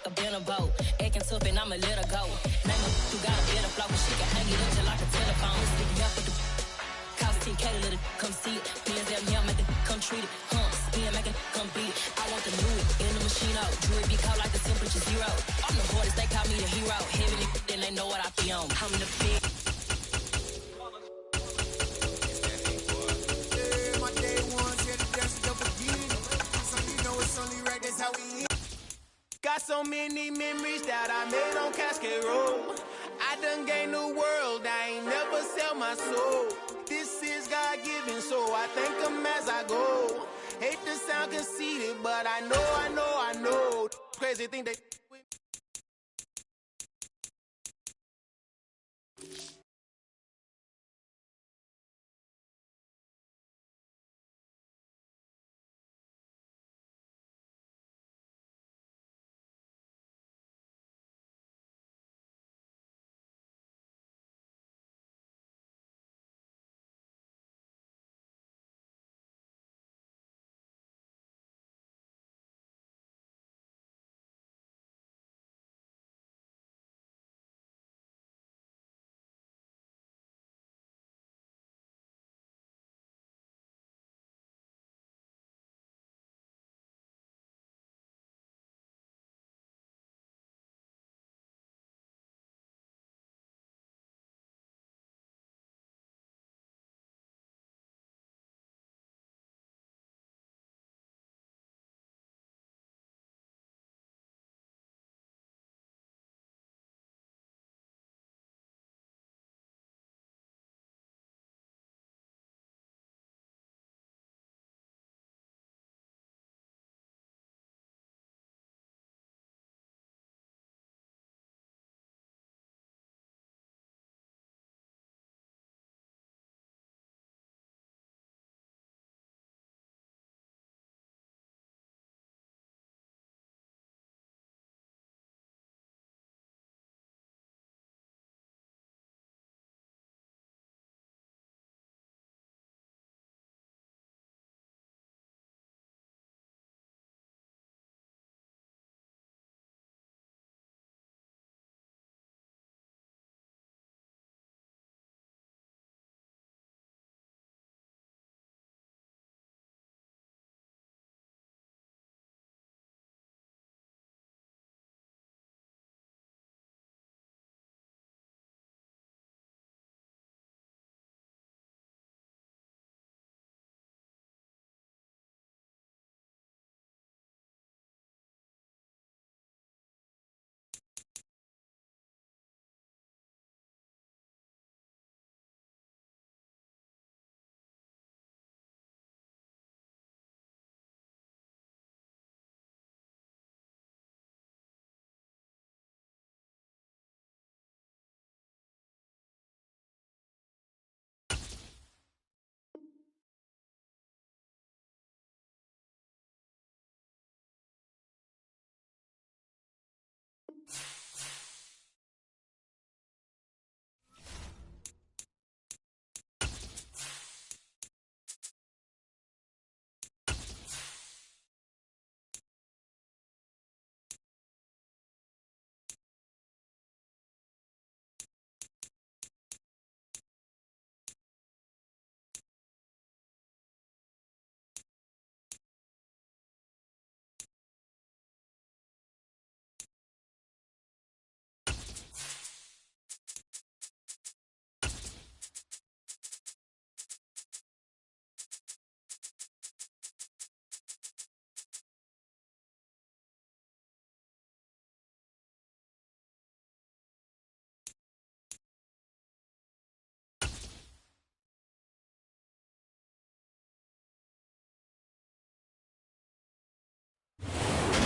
a bent a boat. Acting tough and I'ma let her go. Name her, you got a better flow, but she can hang it up just like a telephone. Stick up with the cost 10K to let it come see it. Millions them here, make it come treat it. Spin, make it come beat it. I want the new in the machine out. Dripp be caught like the temperature 0. I'm the hardest, they call me the hero. Heavy, then they know what I be on. I'm the big. Got so many memories that I made on Cascade Road. I done gained the world, I ain't never sell my soul. This is God-given, so I thank him as I go. Hate to sound conceited, but I know. Crazy thing they...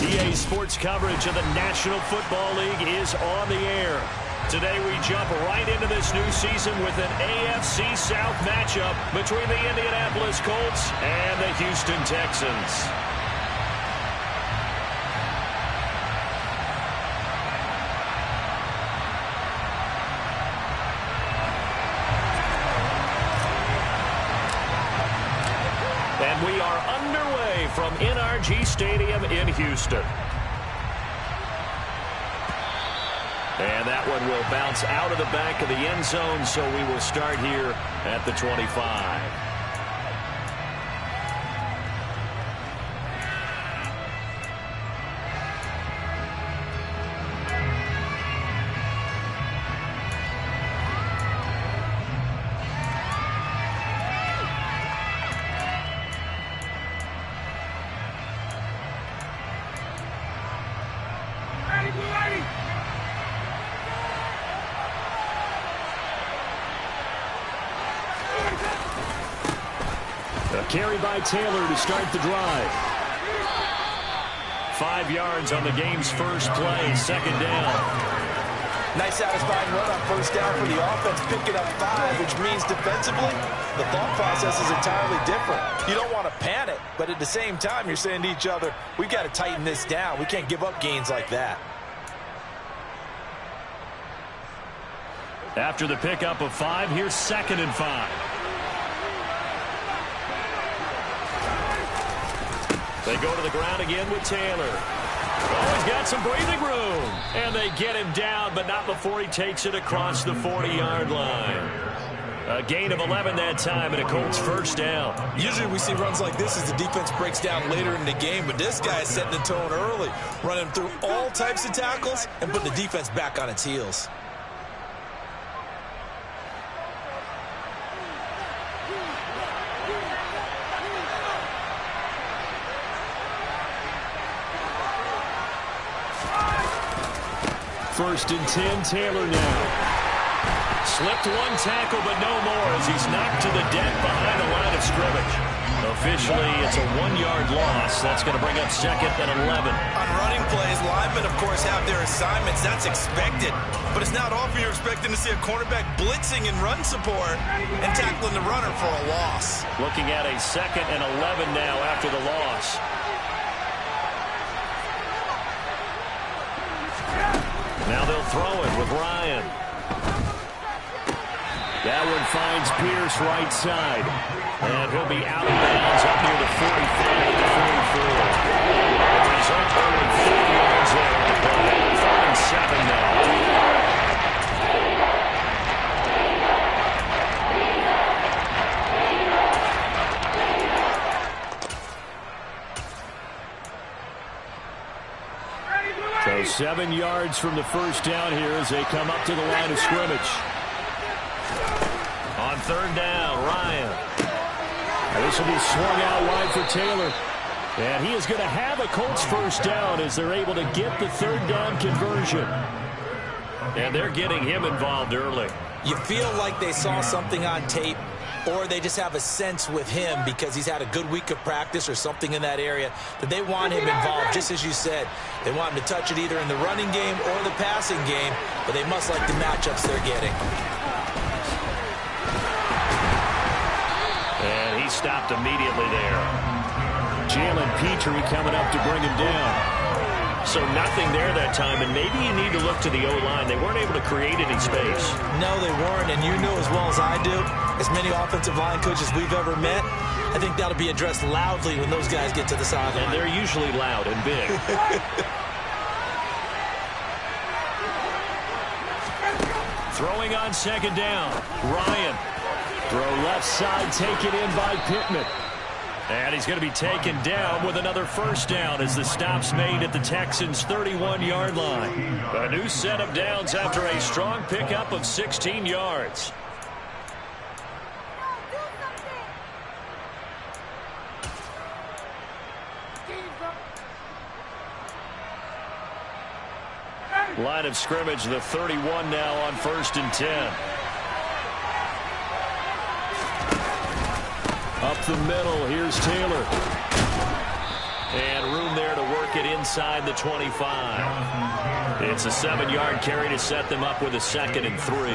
EA Sports coverage of the National Football League is on the air. Today we jump right into this new season with an AFC South matchup between the Indianapolis Colts and the Houston Texans. And we are underway from NRG Stadium in Houston. And that one will bounce out of the back of the end zone, so we will start here at the 25. A carry by Taylor to start the drive. 5 yards on the game's first play, second down. Nice satisfying run on first down for the offense, picking up 5, which means defensively, the thought process is entirely different. You don't want to panic, but at the same time, you're saying to each other, we've got to tighten this down. We can't give up gains like that. After the pickup of 5, here's 2nd and 5. They go to the ground again with Taylor. Oh, he's got some breathing room. And they get him down, but not before he takes it across the 40-yard line. A gain of 11 that time, and a Colts first down. Usually we see runs like this as the defense breaks down later in the game, but this guy is setting the tone early, running through all types of tackles and putting the defense back on its heels. First and 10, Taylor now. Slipped one tackle, but no more as he's knocked to the deck behind the line of scrimmage. Officially, it's a 1-yard loss. That's going to bring up 2nd and 11. On running plays, linemen, of course, have their assignments. That's expected. But it's not often you're expecting to see a cornerback blitzing in run support and tackling the runner for a loss. Looking at a 2nd and 11 now after the loss. Now they'll throw it with Ryan. That one finds Pierce right side. And he'll be out of bounds up near the 45 to 44. The result only 4 yards there on the play. 3rd and 7 now. So 7 yards from the first down here as they come up to the line of scrimmage. On 3rd down, Ryan. This will be swung out wide for Taylor. And he is going to have a Colts first down as they're able to get the 3rd down conversion. And they're getting him involved early. You feel like they saw something on tape, or they just have a sense with him because he's had a good week of practice or something in that area that they want him involved, just as you said. They want him to touch it either in the running game or the passing game, but they must like the matchups they're getting. And he stopped immediately there. Jalen Petrie coming up to bring him down. So nothing there that time, and maybe you need to look to the O-line. They weren't able to create any space. No, they weren't, and you know as well as I do, as many offensive line coaches we've ever met, I think that'll be addressed loudly when those guys get to the sideline. And they're usually loud and big. Throwing on 2nd down, Ryan. Throw left side, taken in by Pittman. And he's going to be taken down with another first down as the stop's made at the Texans' 31-yard line. A new set of downs after a strong pickup of 16 yards. Line of scrimmage, the 31 now on 1st and 10. Up the middle, here's Taylor. And room there to work it inside the 25. It's a 7-yard carry to set them up with a 2nd and 3.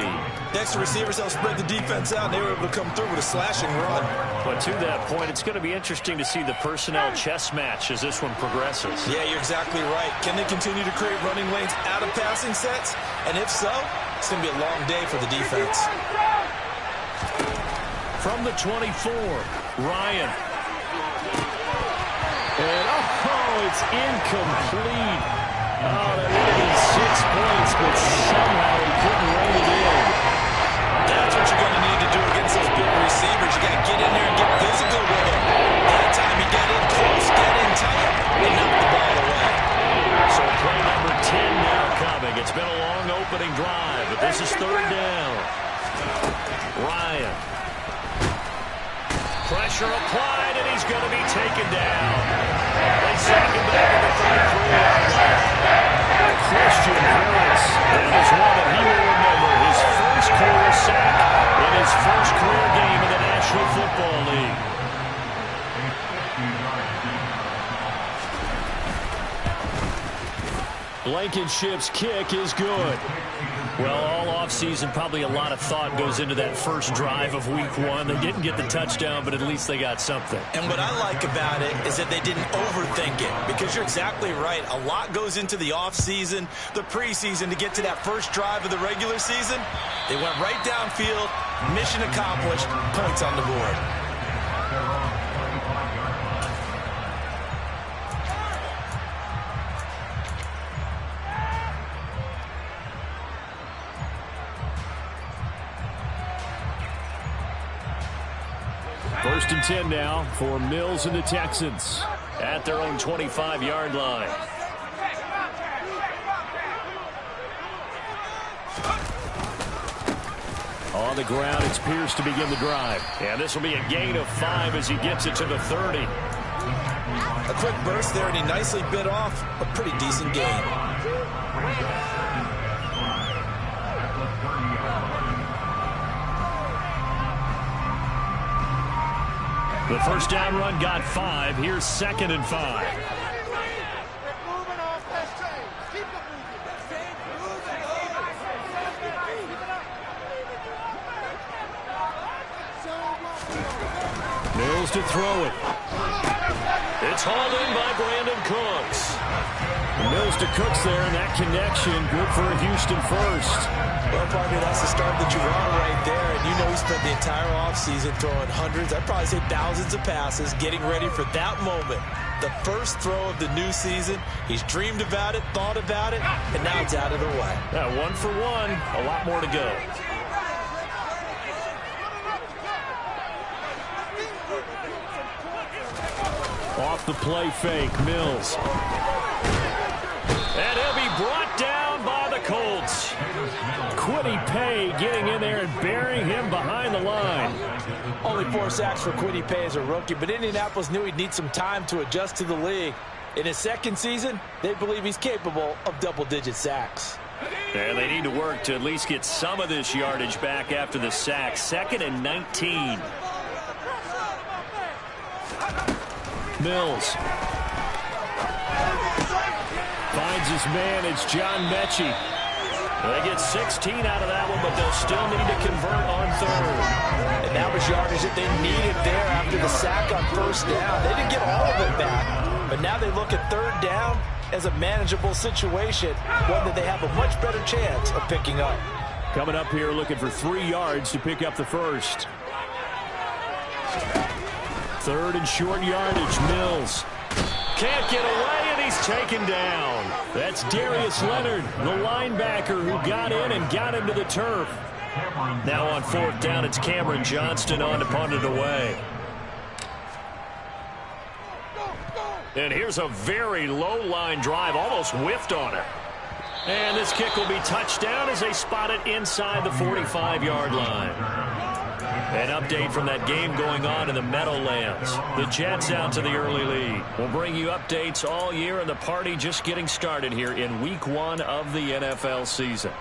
Next, the receivers help spread the defense out, and they were able to come through with a slashing run. But to that point, it's going to be interesting to see the personnel chess match as this one progresses. Yeah, you're exactly right. Can they continue to create running lanes out of passing sets? And if so, it's going to be a long day for the defense. From the 24, Ryan. And, oh, it's incomplete. Oh, that would have been 6 points, but get in there and get physical with him. That time he got in close, got in tight, and knocked the ball away. So play number 10 now coming. It's been a long opening drive, but this is third down. Ryan. Pressure applied, and he's going to be taken down. They sack him back at the 33-yard line. Christian Harris. That is one that he will remember. His first career sack in his first career game in the National Football League. Blankenship's kick is good. Well, all offseason, probably a lot of thought goes into that first drive of Week 1. They didn't get the touchdown, but at least they got something. And what I like about it is that they didn't overthink it, because you're exactly right. A lot goes into the offseason, the preseason, to get to that first drive of the regular season. They went right downfield, mission accomplished, points on the board. First and 10 now for Mills and the Texans at their own 25-yard line. On the ground, it's Pierce to begin the drive. And this will be a gain of 5 as he gets it to the 30. A quick burst there, and he nicely bit off a pretty decent gain. The first down run got 5. Here's 2nd and 5. Mills to throw it. It's hauled in by Brandon Cooks. Mills to Cooks there, and that connection good for a Houston first. Well, partner, that's the start that you want right there. And you know he spent the entire offseason throwing hundreds, I'd probably say thousands of passes, getting ready for that moment. The first throw of the new season. He's dreamed about it, thought about it, and now it's out of the way. Yeah, 1 for 1. A lot more to go. Off the play fake, Mills. And he'll be brought down by the Colts. Quiddy Pay getting in there and burying him behind the line. Only 4 sacks for Quiddy Pay as a rookie, but Indianapolis knew he'd need some time to adjust to the league. In his second season, they believe he's capable of double-digit sacks. And they need to work to at least get some of this yardage back after the sack. 2nd and 19. Mills. Finds his man. It's John Mechie. They get 16 out of that one, but they'll still need to convert on 3rd. And that was yardage that they needed there after the sack on first down. They didn't get all of it back, but now they look at 3rd down as a manageable situation, one that they have a much better chance of picking up. Coming up here looking for 3 yards to pick up the first. 3rd and short yardage. Mills can't get away, and he's taken down. That's Darius Leonard, the linebacker who got in and got him to the turf. Now on 4th down, it's Cameron Johnston on to punt it away. And here's a very low line drive, almost whiffed on it. And this kick will be touchdown as they spot it inside the 45-yard line. An update from that game going on in the Meadowlands. The Jets out to the early lead. We'll bring you updates all year, and the party just getting started here in Week 1 of the NFL season.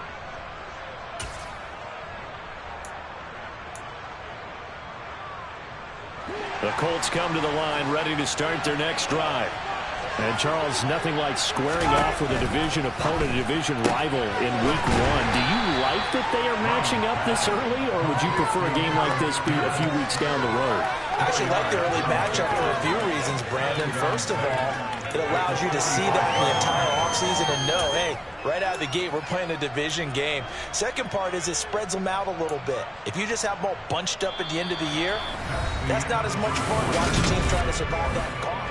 The Colts come to the line ready to start their next drive. And, Charles, nothing like squaring off with a division opponent, a division rival in Week 1. Do you like that they are matching up this early, or would you prefer a game like this be a few weeks down the road? I actually like the early matchup for a few reasons, Brandon. First of all, it allows you to see that the entire offseason and know, hey, right out of the gate, we're playing a division game. Second part is it spreads them out a little bit. If you just have them all bunched up at the end of the year, that's not as much fun watching teams trying to survive that gauntlet.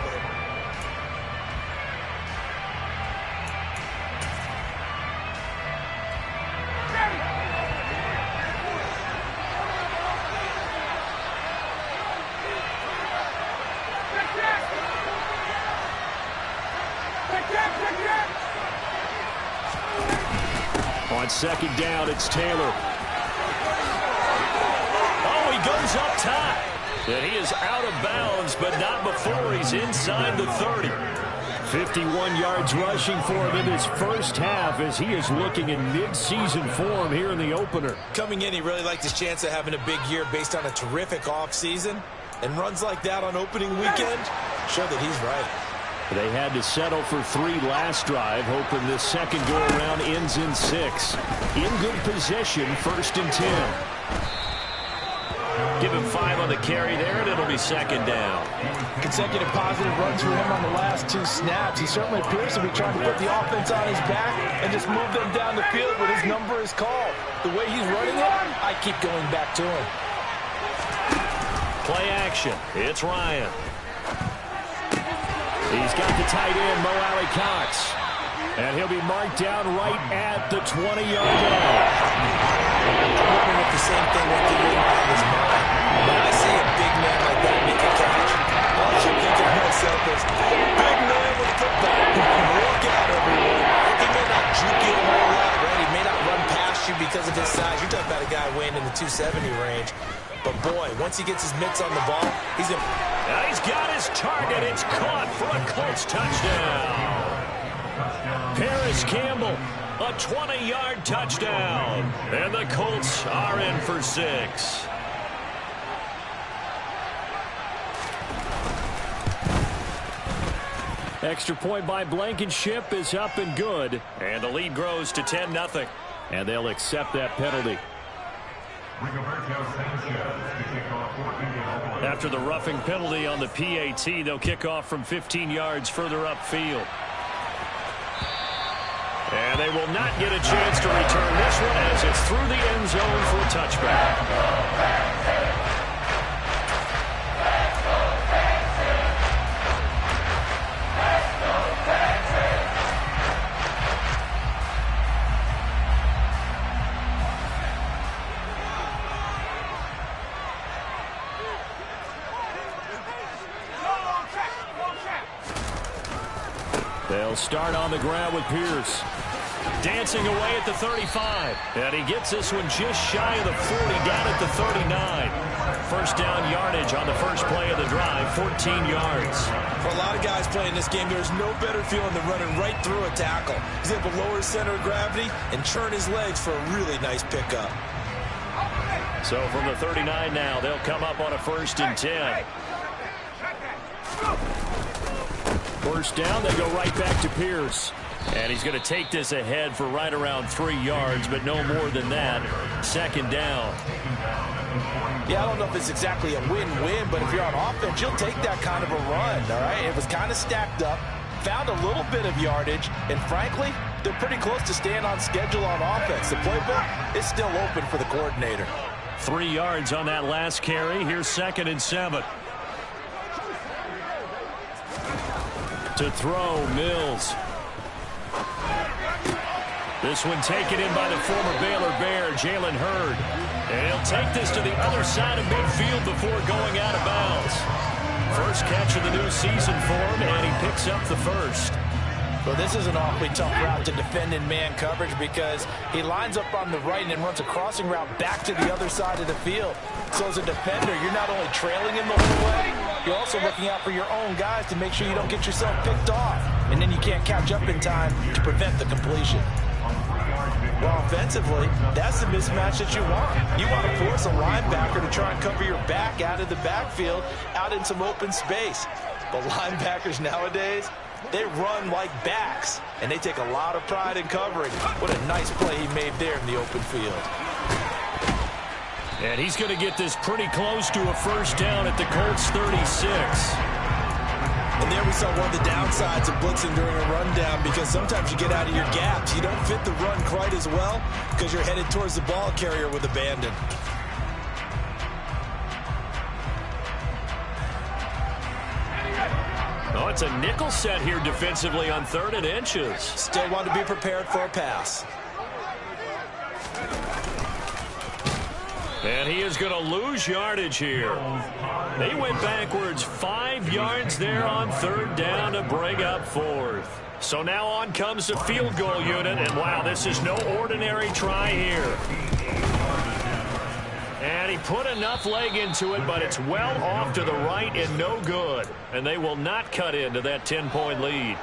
On second down, it's Taylor. Oh, he goes up top. And he is out of bounds, but not before he's inside the 30. 51 yards rushing for him in his first half as he is looking in mid-season form here in the opener. Coming in, he really liked his chance of having a big year based on a terrific offseason. And runs like that on opening weekend show that he's right. They had to settle for 3 last drive, hoping this second go-around ends in 6. In good position, 1st and 10. Give him 5 on the carry there, and it'll be second down. Consecutive positive runs for him on the last 2 snaps. He certainly appears to be trying to put the offense on his back and just move them down the field when his number is called. The way he's running it, I keep going back to him. Play action. It's Ryan. He's got the tight end, Mo Alley-Cox. And he'll be marked down right at the 20-yard line. I'm wondering if the same thing went through his mind. When I see a big man like that make a catch, all I should think of myself is, big man with football. Look out, everyone. He may not juke you a whole lot, right? He may not run past you because of his size. You're talking about a guy weighing in the 270 range. But, boy, once he gets his mitts on the ball, he's in. Now he's got his target. It's caught for a Colts touchdown. Paris Campbell, a 20-yard touchdown. And the Colts are in for 6. Extra point by Blankenship is up and good. And the lead grows to 10-0. And they'll accept that penalty. After the roughing penalty on the PAT, they'll kick off from 15 yards further upfield. And they will not get a chance to return this one as it's through the end zone for a touchback. They'll start on the ground with Pierce. Dancing away at the 35. And he gets this one just shy of the 40, down at the 39. First down yardage on the first play of the drive, 14 yards. For a lot of guys playing this game, there's no better feeling than running right through a tackle. He's able to lower his center of gravity and churn his legs for a really nice pickup. So from the 39 now, they'll come up on a 1st and 10. First down, they go right back to Pierce. And he's going to take this ahead for right around 3 yards, but no more than that. Second down. Yeah, I don't know if it's exactly a win-win, but if you're on offense, you'll take that kind of a run, all right? It was kind of stacked up, found a little bit of yardage, and frankly, they're pretty close to staying on schedule on offense. The playbook is still open for the coordinator. 3 yards on that last carry. Here's 2nd and 7. To throw, Mills. This one taken in by the former Baylor Bear, Jalen Hurd. And he'll take this to the other side of midfield before going out of bounds. First catch of the new season for him, and he picks up the first. Well, this is an awfully tough route to defend in man coverage because he lines up on the right and then runs a crossing route back to the other side of the field. So as a defender, you're not only trailing him the whole way, you're also looking out for your own guys to make sure you don't get yourself picked off. And then you can't catch up in time to prevent the completion. Well, offensively, that's the mismatch that you want. You want to force a linebacker to try and cover your back out of the backfield, out in some open space. But linebackers nowadays, they run like backs, and they take a lot of pride in covering. What a nice play he made there in the open field. And he's going to get this pretty close to a first down at the Colts 36. And there we saw one of the downsides of blitzing during a rundown because sometimes you get out of your gaps. You don't fit the run quite as well because you're headed towards the ball carrier with abandon. Oh, it's a nickel set here defensively on 3rd and inches. Still want to be prepared for a pass. And he is going to lose yardage here. They went backwards 5 yards there on 3rd down to bring up 4th. So now on comes the field goal unit, and wow, this is no ordinary try here. And he put enough leg into it, but it's well off to the right and no good. And they will not cut into that 10-point lead.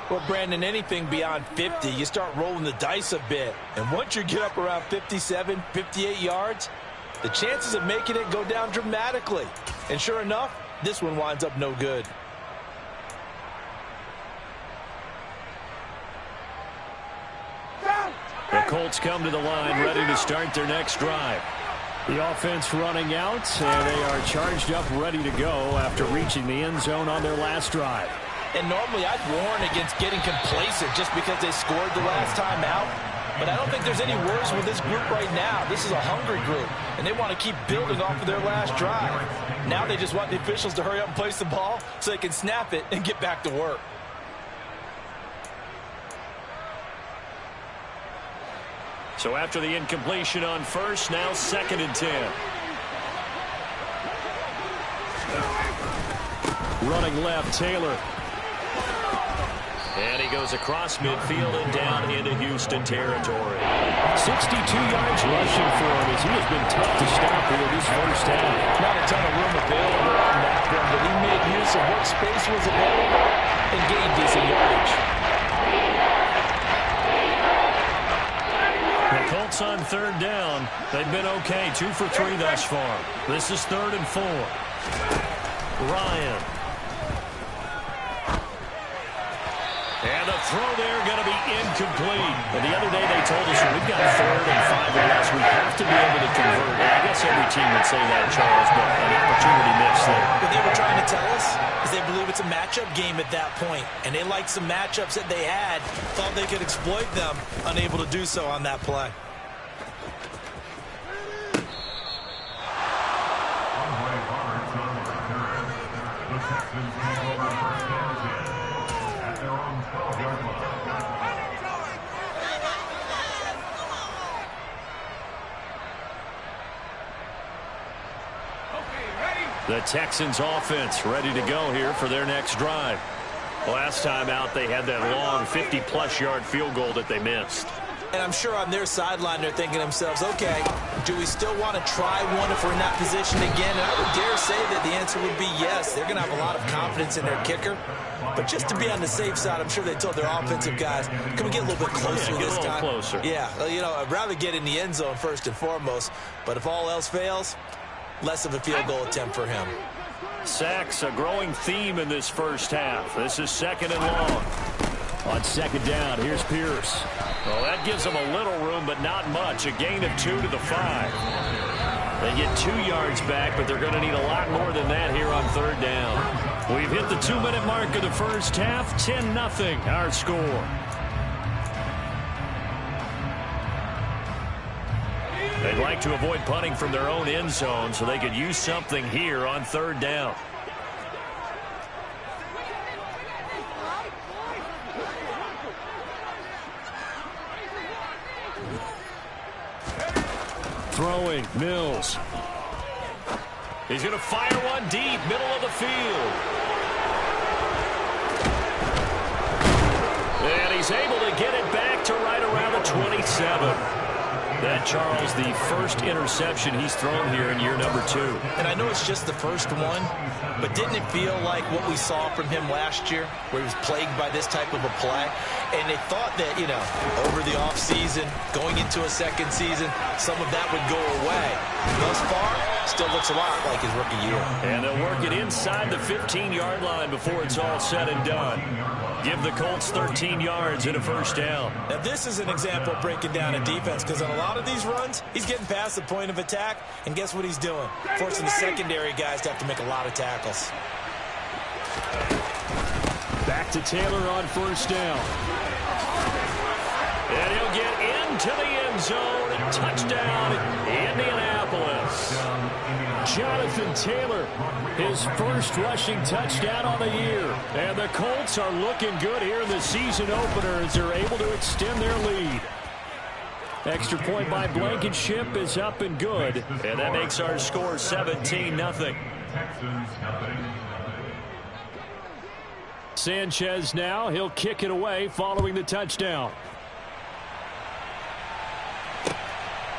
Well, Brandon, anything beyond 50, you start rolling the dice a bit. And once you get up around 57, 58 yards, the chances of making it go down dramatically. And sure enough, this one winds up no good. The Colts come to the line ready to start their next drive. The offense running out, and they are charged up, ready to go after reaching the end zone on their last drive. And normally I'd warn against getting complacent just because they scored the last time out. But I don't think there's any worries with this group right now. This is a hungry group, and they want to keep building off of their last drive. Now they just want the officials to hurry up and place the ball so they can snap it and get back to work. So after the incompletion on first, now 2nd and 10. Running left, Taylor. And he goes across midfield and down into Houston territory. 62 yards rushing for him as he has been tough to stop here this first half. Not a ton of room available on that one, but he made use of what space was available and gained decent yardage. The Colts on 3rd down. They've been okay, 2 for 3 thus far. This is 3rd and 4. Ryan. And the throw there going to be incomplete. But the other day they told us we've got 3rd and 5 or less. We have to be able to convert. I guess every team would say that, Charles, but an opportunity missed there. What they were trying to tell us is they believe it's a matchup game at that point. And they liked some matchups that they had, thought they could exploit them, unable to do so on that play. The Texans offense ready to go here for their next drive. Last time out, they had that long 50-plus yard field goal that they missed. And I'm sure on their sideline they're thinking to themselves, okay, do we still want to try one if we're in that position again? And I would dare say that the answer would be yes. They're going to have a lot of confidence in their kicker. But just to be on the safe side, I'm sure they told their offensive guys, can we get a little bit closer this time? Closer. Yeah, you know, I'd rather get in the end zone first and foremost. But if all else fails, less of a field goal attempt for him. Sacks, a growing theme in this first half. This is 2nd and long. On 2nd down, here's Pierce. Well, that gives them a little room, but not much. A gain of 2 to the 5. They get 2 yards back, but they're going to need a lot more than that here on 3rd down. We've hit the 2-minute mark of the first half. 10-0 our score. They'd like to avoid punting from their own end zone so they could use something here on 3rd down. Throwing, Mills. He's going to fire one deep, middle of the field. And he's able to get it back to right around the 27. That, Charles, the first interception he's thrown here in year number 2. And I know it's just the first one, but didn't it feel like what we saw from him last year, where he was plagued by this type of a play? And they thought that, you know, over the offseason, going into a second season, some of that would go away. Thus far, still looks a lot like his rookie year. And they'll work it inside the 15-yard line before it's all said and done. Give the Colts 13 yards and a first down. Now, this is an example of breaking down a defense, because on a lot of these runs, he's getting past the point of attack, and guess what he's doing? Forcing the secondary guys to have to make a lot of tackles. Back to Taylor on 1st down. And he'll get into the end zone. Touchdown, Indianapolis. Jonathan Taylor, his first rushing touchdown on the year. And the Colts are looking good here in the season opener as they're able to extend their lead. Extra point by Blankenship is up and good. And that makes our score 17-0. Sanchez now. He'll kick it away following the touchdown.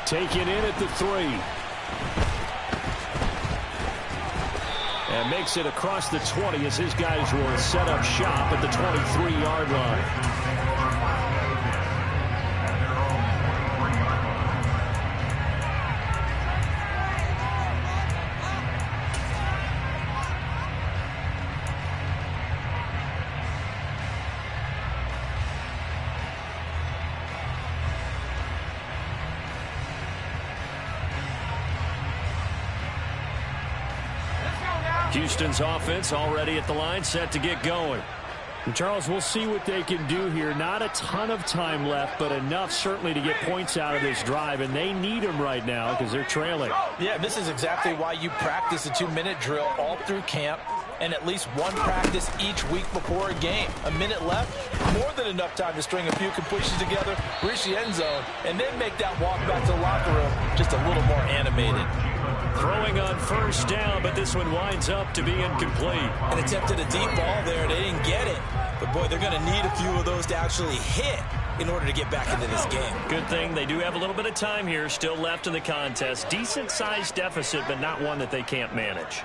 Taken in at the 3. And makes it across the 20 as his guys will set up shop at the 23-yard line. Houston's offense already at the line, set to get going. And Charles, we'll see what they can do here. Not a ton of time left, but enough certainly to get points out of this drive, and they need them right now because they're trailing. Yeah, this is exactly why you practice a 2-minute drill all through camp and at least one practice each week before a game. A minute left, more than enough time to string a few completions together, reach the end zone, and then make that walk back to the locker room just a little more animated. Throwing on first down, but this one winds up to be incomplete. An attempt at a deep ball there. They didn't get it. But, boy, they're going to need a few of those to actually hit in order to get back into this game. Good thing they do have a little bit of time here still left in the contest. Decent-sized deficit, but not one that they can't manage.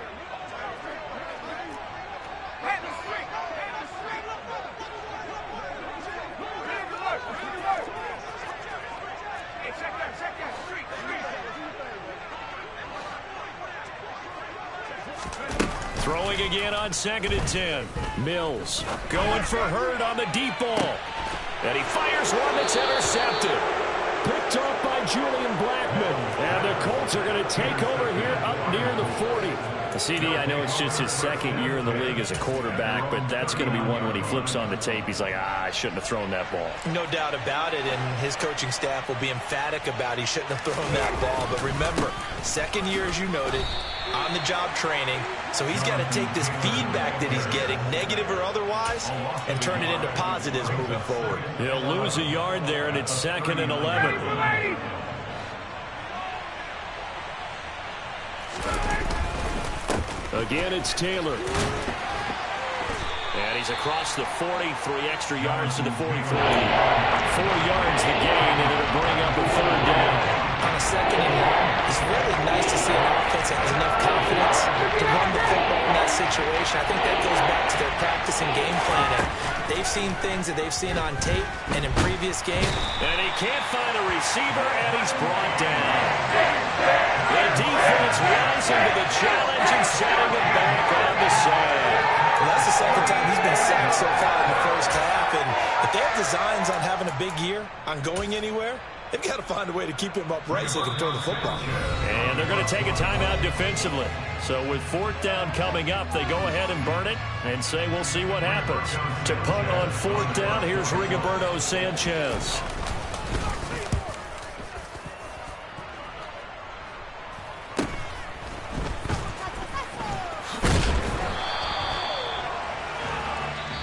Throwing again on 2nd and 10. Mills going for Hurd on the deep ball. And he fires one that's intercepted. Picked off by Julian Blackman. And the Colts are going to take over here up near the 40. The CD, I know it's just his second year in the league as a quarterback, but that's going to be one when he flips on the tape. He's like, I shouldn't have thrown that ball. No doubt about it, and his coaching staff will be emphatic about he shouldn't have thrown that ball. But remember, second year, as you noted, on-the-job training, so he's got to take this feedback that he's getting, negative or otherwise, and turn it into positives moving forward. He'll lose a yard there, and it's 2nd and 11. Again, it's Taylor. And he's across the 40, 3 extra yards to the 43. 4 yards the gain, and it'll bring up a 3rd down. On a 2nd and long, it's really nice to see an offense that has enough confidence to run the football in that situation. I think that goes back to their practice and game planning. They've seen things that they've seen on tape and in previous games. And he can't find a receiver, and he's brought down. The defense rising to the challenge and setting him back on the side. Well, that's the 2nd time he's been sacked so far in the first half. And if they have designs on having a big year, on going anywhere, they've got to find a way to keep him upright so they can throw the football. And they're going to take a timeout defensively. So with 4th down coming up, they go ahead and burn it and say we'll see what happens. To punt on 4th down, here's Rigoberto Sanchez.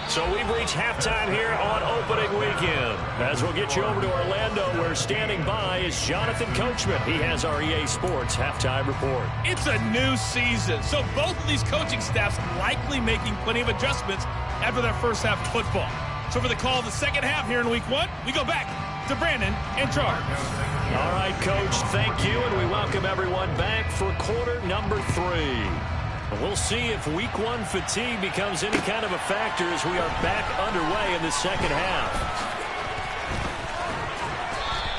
So we've reached halftime here on opening weekend. As we'll get you over to Orlando, where standing by is Jonathan Coachman. He has our EA Sports halftime report. It's a new season, so both of these coaching staffs likely making plenty of adjustments after that first half of football. So for the call of the second half here in week 1, we go back to Brandon in charge. All right, Coach, thank you, and we welcome everyone back for quarter number 3. We'll see if week 1 fatigue becomes any kind of a factor as we are back underway in the second half.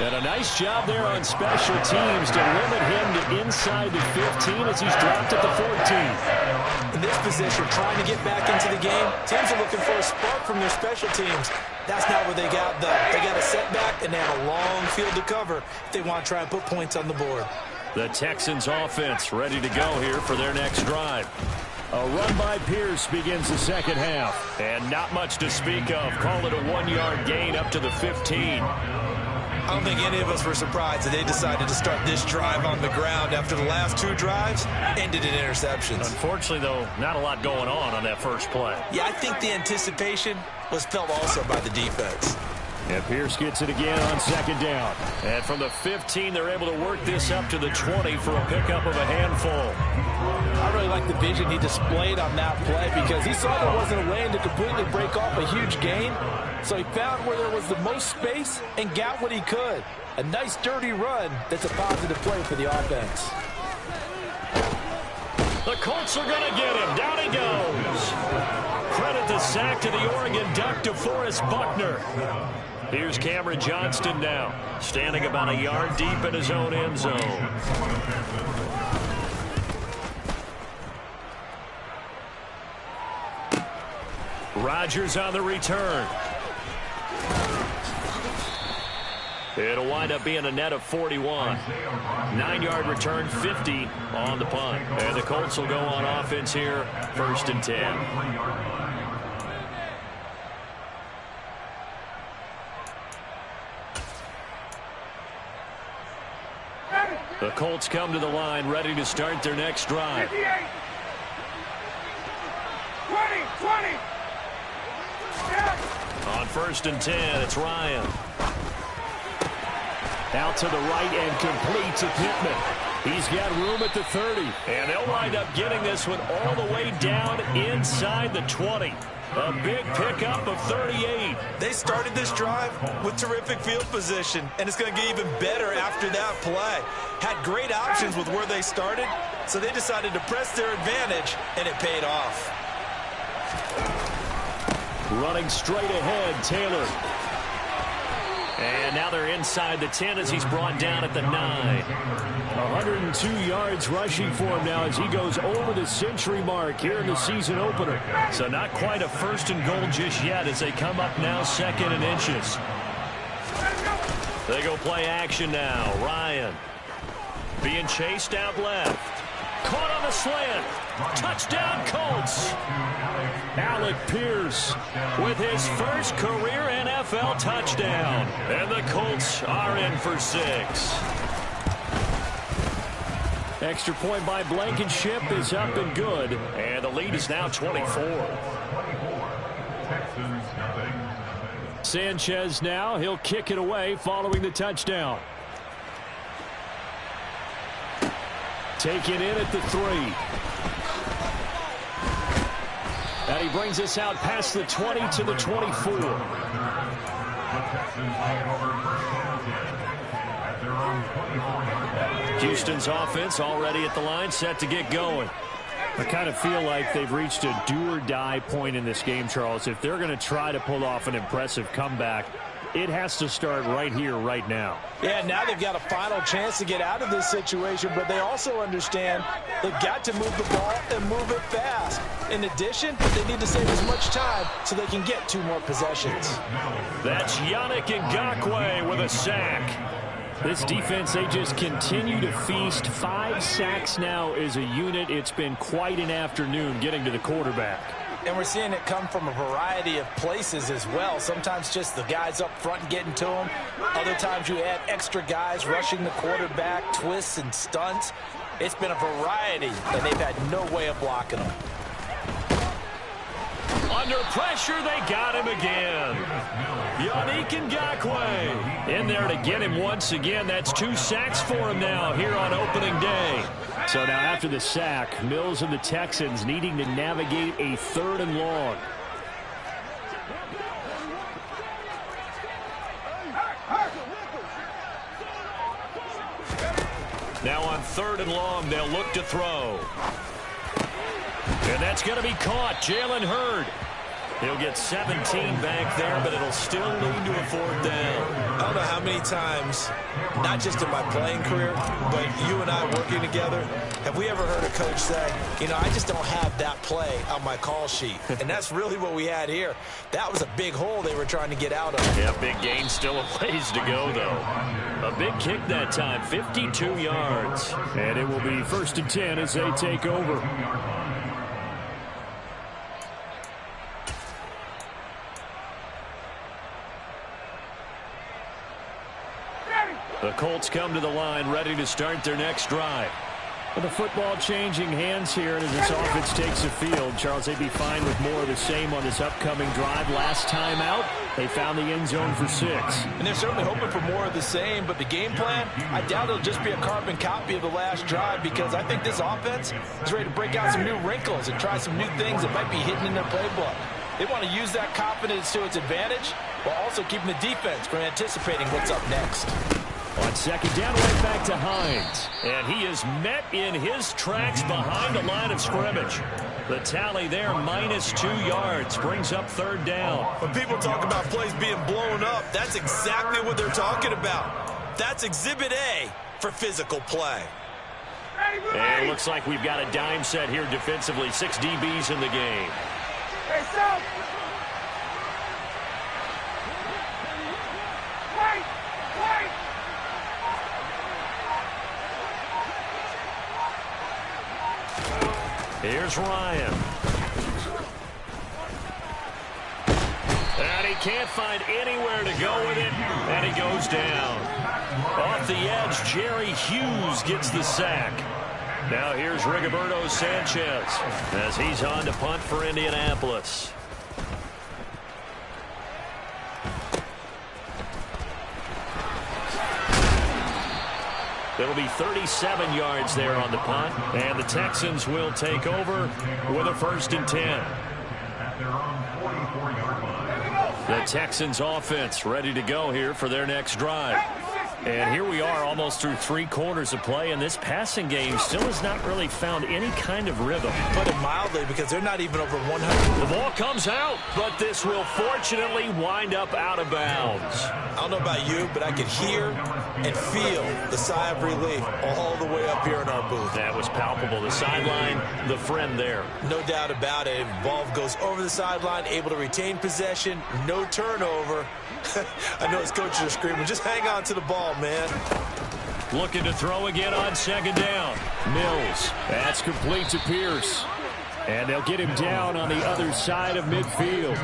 And a nice job there on special teams to limit him to inside the 15 as he's dropped at the 14. In this position, trying to get back into the game, teams are looking for a spark from their special teams. That's not what they got, though. They got a setback, and they have a long field to cover if they want to try and put points on the board. The Texans offense ready to go here for their next drive. A run by Pierce begins the second half. And not much to speak of. Call it a 1-yard gain up to the 15. I don't think any of us were surprised that they decided to start this drive on the ground after the last 2 drives ended in interceptions. Unfortunately, though, not a lot going on that first play. Yeah, I think the anticipation was felt also by the defense. And Pierce gets it again on second down. And from the 15, they're able to work this up to the 20 for a pickup of a handful. I really like the vision he displayed on that play because he saw there wasn't a lane to completely break off a huge gain. So he found where there was the most space and got what he could. A nice dirty run that's a positive play for the offense. The Colts are going to get him. Down he goes. Credit the sack to the Oregon Duck, DeForest Buckner. Here's Cameron Johnston now, standing about a yard deep in his own end zone. Rodgers on the return. It'll wind up being a net of 41. 9-yard return, 50 on the punt. And the Colts will go on offense here, 1st and 10. The Colts come to the line, ready to start their next drive. 20. On 1st and 10, it's Ryan. Out to the right and complete to Pittman. He's got room at the 30. And they'll wind up getting this one all the way down inside the 20. A big pickup of 38. They started this drive with terrific field position, and it's going to get even better after that play. Had great options with where they started, so they decided to press their advantage, and it paid off. Running straight ahead, Taylor. And now they're inside the 10 as he's brought down at the 9. 102 yards rushing for him now as he goes over the century mark here in the season opener. So not quite a 1st and goal just yet as they come up now 2nd and inches. They go play action now. Ryan being chased out left. Caught on the slant. Touchdown Colts. Alec Pierce with his first career NFL touchdown. And the Colts are in for 6. Extra point by Blankenship is up and good. And the lead is now 24. Sanchez now. He'll kick it away following the touchdown. Taken in at the 3. And he brings us out past the 20 to the 24. Houston's offense already at the line, set to get going. I kind of feel like they've reached a do-or-die point in this game, Charles. If they're going to try to pull off an impressive comeback, it has to start right here, right now. Yeah, now they've got a final chance to get out of this situation, but they also understand they've got to move the ball and move it fast. In addition, they need to save as much time so they can get 2 more possessions. That's Yannick Ngakoue with a sack. This defense, they just continue to feast. 5 sacks now as a unit. It's been quite an afternoon getting to the quarterback. And we're seeing it come from a variety of places as well. Sometimes just the guys up front getting to him. Other times you add extra guys rushing the quarterback, twists and stunts. It's been a variety, and they've had no way of blocking them. Under pressure, they got him again. Yannick Ngakoue in there to get him once again. That's 2 sacks for him now here on opening day. So now after the sack, Mills and the Texans needing to navigate a 3rd and long. Now on 3rd and long, they'll look to throw. And that's going to be caught. Jalen Hurd. He'll get 17 back there, but it'll still lead to a 4th down. I don't know how many times, not just in my playing career, but you and I working together, have we ever heard a coach say, you know, I just don't have that play on my call sheet. And that's really what we had here. That was a big hole they were trying to get out of. Yeah, big gain, still a ways to go, though. A big kick that time, 52 yards. And it will be 1st and 10 as they take over. The Colts come to the line ready to start their next drive. With the football changing hands here, and as this offense takes the field, Charles, they'd be fine with more of the same on this upcoming drive. Last time out, they found the end zone for 6. And they're certainly hoping for more of the same, but the game plan, I doubt it'll just be a carbon copy of the last drive, because I think this offense is ready to break out some new wrinkles and try some new things that might be hidden in their playbook. They want to use that confidence to its advantage while also keeping the defense from anticipating what's up next. On second down, right back to Hines. And he is met in his tracks behind the line of scrimmage. The tally there, -2 yards, brings up third down. When people talk about plays being blown up, that's exactly what they're talking about. That's Exhibit A for physical play. And it looks like we've got a dime set here defensively. 6 DBs in the game. Here's Ryan. And he can't find anywhere to go with it, and he goes down. Off the edge, Jerry Hughes gets the sack. Now here's Rigoberto Sanchez as he's on to punt for Indianapolis. It'll be 37 yards there on the punt, and the Texans will take over with a 1st and 10. The Texans offense ready to go here for their next drive. And here we are almost through 3 quarters of play, and this passing game still has not really found any kind of rhythm. Put it mildly, because they're not even over 100. The ball comes out, but this will fortunately wind up out of bounds. I don't know about you, but I could hear and feel the sigh of relief all the way up here in our booth. That was palpable. The sideline, the friend there. No doubt about it. Ball goes over the sideline, able to retain possession, no turnover. I know his coaches are screaming, just hang on to the ball, man. Looking to throw again on second down. Mills. That's complete to Pierce. And they'll get him down on the other side of midfield.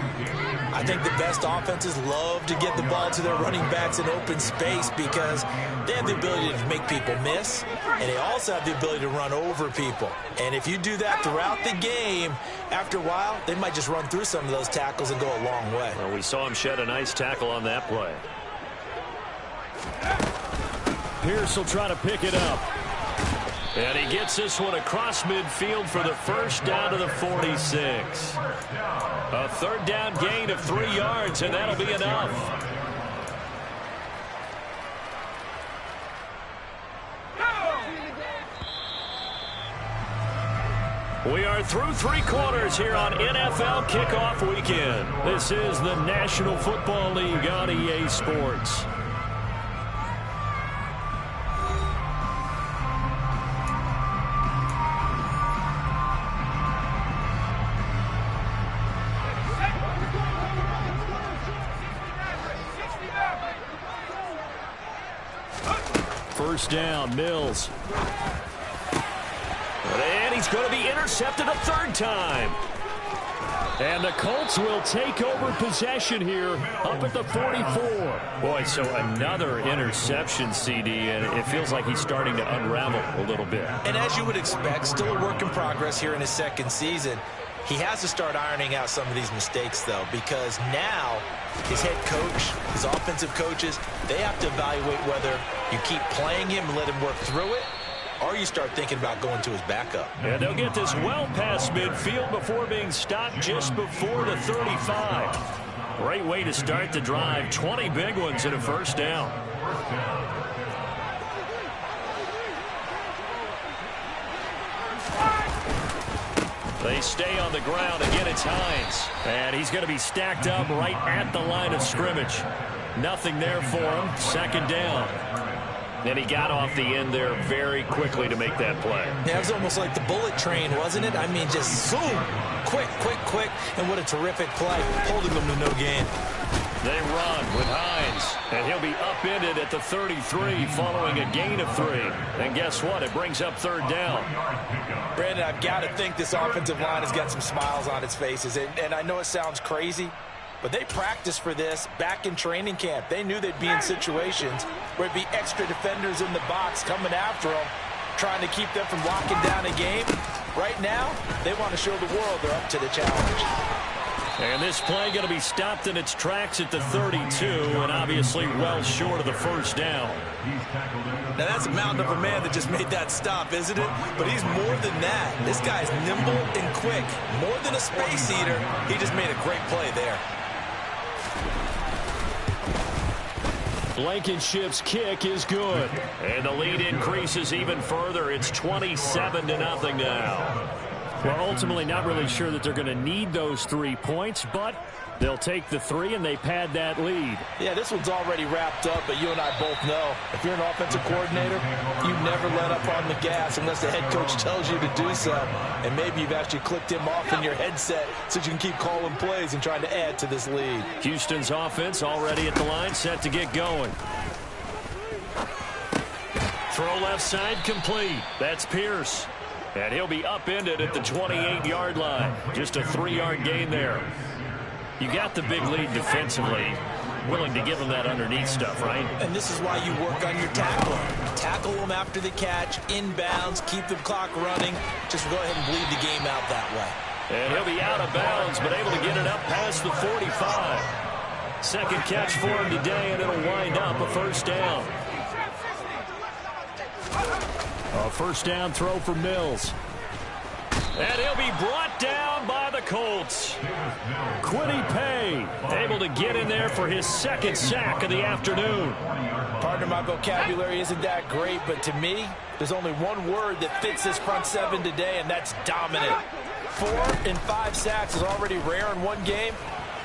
I think the best offenses love to get the ball to their running backs in open space because they have the ability to make people miss, and they also have the ability to run over people. And if you do that throughout the game, after a while, they might just run through some of those tackles and go a long way. Well, we saw him shed a nice tackle on that play. Pierce will try to pick it up. And he gets this one across midfield for the first down to the 46. A third down gain of 3 yards, and that'll be enough. We are through 3 quarters here on NFL Kickoff Weekend. This is the National Football League on EA Sports. First down, Mills. And he's going to be intercepted a 3rd time. And the Colts will take over possession here up at the 44. Boy, so another interception, CD, and it feels like he's starting to unravel a little bit. And as you would expect, still a work in progress here in his 2nd season. He has to start ironing out some of these mistakes, though, because now his head coach, his offensive coaches, they have to evaluate whether you keep playing him and let him work through it, or you start thinking about going to his backup. And they'll get this well past midfield before being stopped just before the 35. Great way to start the drive. 20 big ones and a first down. They stay on the ground. Again, it's Hines. And he's going to be stacked up right at the line of scrimmage. Nothing there for him. 2nd down. And he got off the end there very quickly to make that play. Yeah, it was almost like the bullet train, wasn't it? I mean, just zoom. Quick, quick, quick. And what a terrific play, holding them to no gain. They run with Hines, and he'll be upended at the 33 following a gain of 3. And guess what? It brings up 3rd down. Brandon, I've got to think this offensive line has got some smiles on its faces. And I know it sounds crazy, but they practiced for this back in training camp. They knew they'd be in situations where it'd be extra defenders in the box coming after them. trying to keep them from locking down a game. Right now, they want to show the world they're up to the challenge. And this play going to be stopped in its tracks at the 32, and obviously well short of the first down. Now that's a mountain of a man that just made that stop, isn't it? But he's more than that. This guy's nimble and quick. More than a space eater, he just made a great play there. Blankenship's kick is good. And the lead increases even further. It's 27-0 now. Well, ultimately not really sure that they're going to need those 3 points, but they'll take the 3 and they pad that lead. Yeah, this one's already wrapped up, but you and I both know if you're an offensive coordinator, you never let up on the gas unless the head coach tells you to do so. And maybe you've actually clicked him off in your headset so you can keep calling plays and trying to add to this lead. Houston's offense already at the line, set to get going. Throw left side complete. That's Pierce. And he'll be upended at the 28-yard line. Just a 3-yard gain there. You got the big lead defensively. Willing to give them that underneath stuff, right? And this is why you work on your tackling. Tackle them after the catch, inbounds, keep the clock running. Just go ahead and bleed the game out that way. And he'll be out of bounds, but able to get it up past the 45. Second catch for him today, and it'll wind up a first down. A first down throw for Mills. And he'll be brought down by the Colts. Quiddy Pay able to get in there for his second sack of the afternoon. Partner, my vocabulary isn't that great, but to me, there's only one word that fits this front seven today, and that's dominant. 4 and 5 sacks is already rare in one game.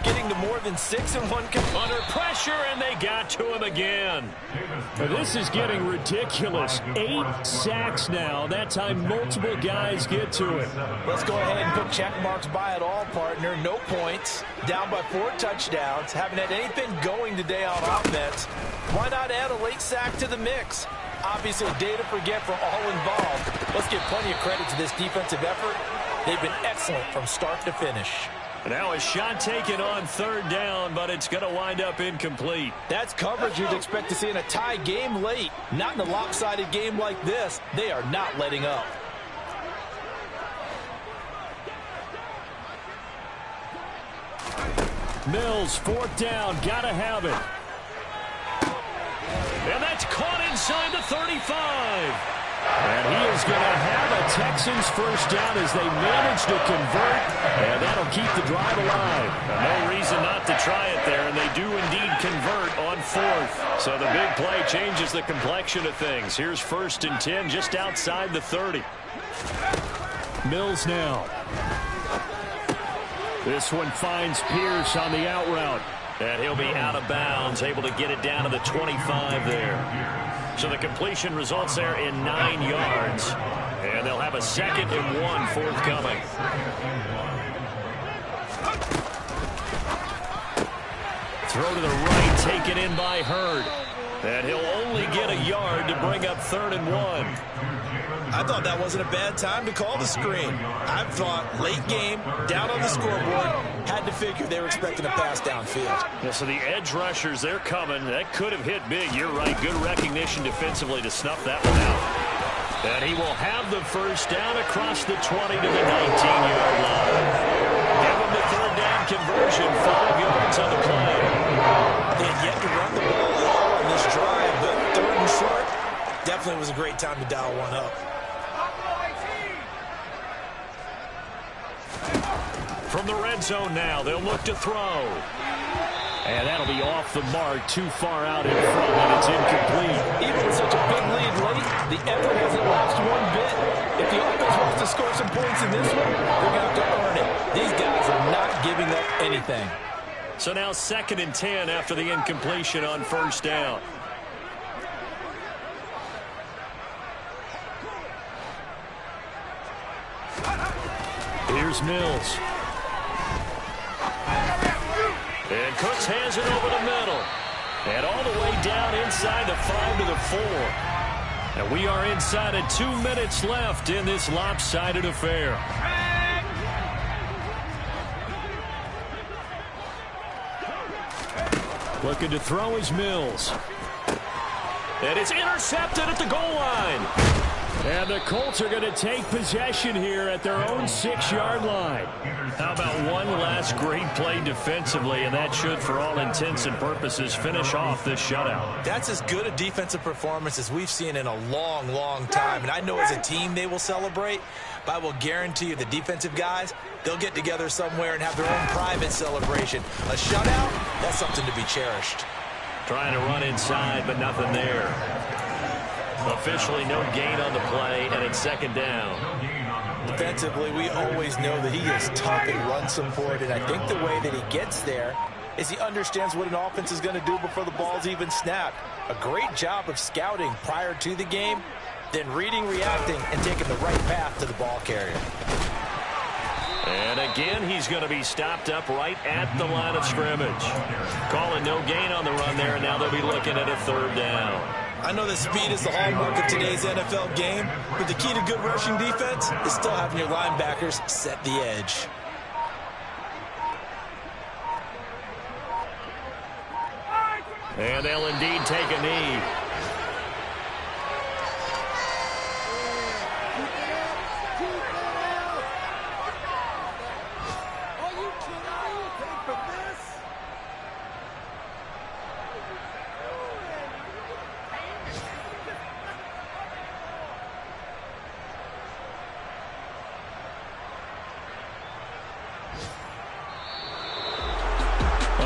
Getting to more than 6 in one game. Under pressure, and they got to him again. This is getting ridiculous. 8 sacks now. That time multiple guys get to it. Let's go ahead and put check marks by it all, partner. No points. Down by 4 touchdowns. Haven't had anything going today on offense. Why not add a late sack to the mix? Obviously, a day to forget for all involved. Let's give plenty of credit to this defensive effort. They've been excellent from start to finish. Now a shot taken on third down, but it's going to wind up incomplete. That's coverage you'd expect to see in a tie game late. Not in a lopsided game like this. They are not letting up. Mills, 4th down, gotta have it. And that's caught inside the 35. And he is going to have a Texans first down as they manage to convert, and that'll keep the drive alive. No reason not to try it there, and they do indeed convert on 4th. So the big play changes the complexion of things. Here's 1st and 10 just outside the 30. Mills now. This one finds Pierce on the out route. And he'll be out of bounds, able to get it down to the 25 there. So the completion results there in 9 yards. And they'll have a 2nd and 1 forthcoming. Throw to the right, taken in by Hurd. And he'll only get a yard to bring up 3rd and 1. I thought that wasn't a bad time to call the screen. I thought late game, down on the scoreboard, had to figure they were expecting a pass downfield. Yeah, so the edge rushers, they're coming. That could have hit big. You're right. Good recognition defensively to snuff that one out. And he will have the first down across the 20 to the 19-yard line. Give him the 3rd down conversion. 5 yards on the play. They had yet to run the ball at all in this drive, but 3rd and short definitely was a great time to dial one up. From the red zone now, they'll look to throw. And that'll be off the mark, too far out in front, and it's incomplete. Even with such a big lead late, the effort hasn't lost one bit. If the offense wants to score some points in this one, they're going to have to earn it. These guys are not giving up anything. So now 2nd and 10 after the incompletion on 1st down. Here's Mills. And Cooks has it over the middle. And all the way down inside the 5 to the 4. And we are inside of 2 minutes left in this lopsided affair. Looking to throw is Mills. And it's intercepted at the goal line. And the Colts are going to take possession here at their own 6-yard line. How about one last great play defensively, and that should, for all intents and purposes, finish off this shutout. That's as good a defensive performance as we've seen in a long, long time. And I know as a team they will celebrate, but I will guarantee you the defensive guys, they'll get together somewhere and have their own private celebration. A shutout, that's something to be cherished. Trying to run inside, but nothing there. Officially no gain on the play, and it's second down. Defensively, we always know that he is tough and run support, and I think the way that he gets there is he understands what an offense is going to do before the ball's even snapped. A great job of scouting prior to the game, then reading, reacting, and taking the right path to the ball carrier. And again, he's going to be stopped up right at the line of scrimmage. Calling no gain on the run there, and now they'll be looking at a third down. I know that speed is the hallmark of today's NFL game, but the key to good rushing defense is still having your linebackers set the edge. And they'll indeed take a knee.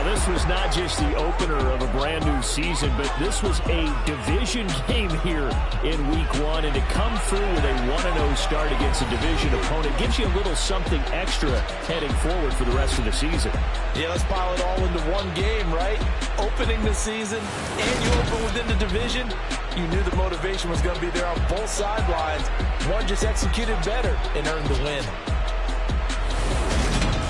This was not just the opener of a brand new season, but this was a division game here in week 1. And to come through with a 1-0 start against a division opponent gives you a little something extra heading forward for the rest of the season. Yeah, let's pile it all into one game, right? Opening the season, and you open within the division. You knew the motivation was going to be there on both sidelines. One just executed better and earned the win.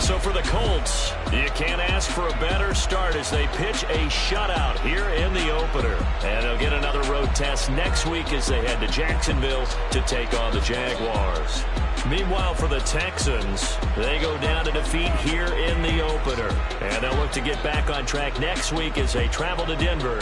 So for the Colts, you can't ask for a better start as they pitch a shutout here in the opener. And they'll get another road test next week as they head to Jacksonville to take on the Jaguars. Meanwhile, for the Texans, they go down to defeat here in the opener. And they'll look to get back on track next week as they travel to Denver